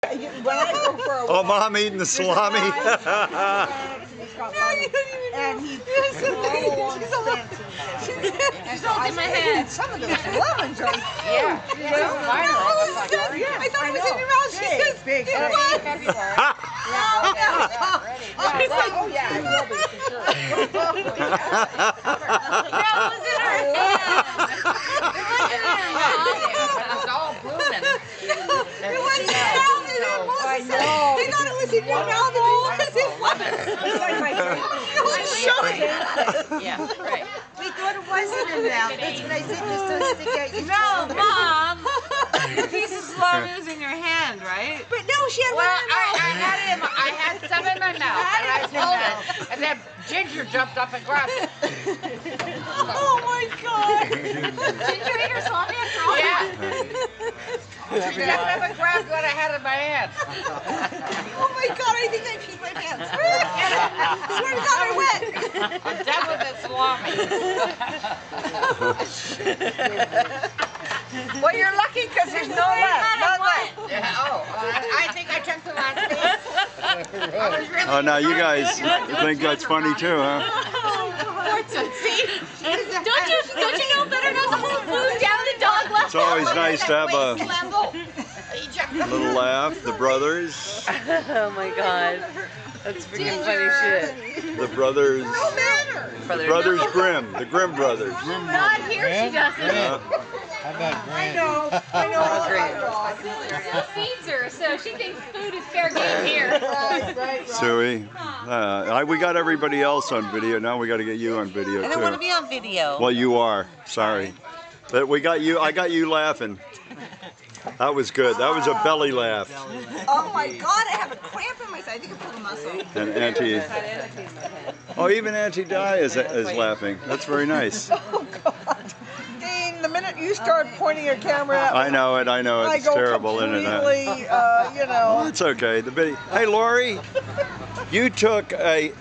When I go for a Oh, Mom eating the salami. and he puts all along the fence. She's holding my hand. Some of those lemons are Yeah. I thought it was in your mouth. She says, big, February. oh yeah, I will be for sure. That was in her hand. But it's all blooming. It was in your mouth. I know. They thought it was in your mouth. It's like my drink. Yeah, right. We thought it wasn't in there. That's what I said. Just don't stick out your No, Mom. The piece of salami was in your hand, right? But no, she had Well, one in her mouth. I had some in my mouth, and I pulled it, and then Ginger jumped up and grabbed it. Oh my God. Ginger ate her salami after all? Yeah. She jumped up and grabbed what I had in my hand. Oh my God, I think I peed my pants. Swear to God, I went. I'm done with the salami. Well, you're lucky because there's no left. None left. Yeah, I think I took the last piece. I was really Oh, now you guys think that's funny too, huh? Don't you know better not to hold food down the dog left? It's always nice to have a little laugh. The brothers. Oh my God. That's freaking funny shit. The brothers. No matter. Brothers Grimm. The Grimm brothers. Not here, she doesn't. Yeah. How about I Grant? know. I know all about Sue feeds her, so she thinks food is fair game here. right. Suey. We got everybody else on video. Now we got to get you on video I don't want to too. be on video. Well, you are. Sorry. But we got you. I got you laughing. That was good. That was a belly laugh. Oh my God, I have a cramp in my side. I think I pulled a muscle. And Auntie. Oh, even Auntie Di is laughing. That's very nice. Oh God. Dean, the minute you start pointing your camera at me, I know it. I know it. I It's go terrible, isn't it? completely, you know. It's okay. Hey, Lori, you took a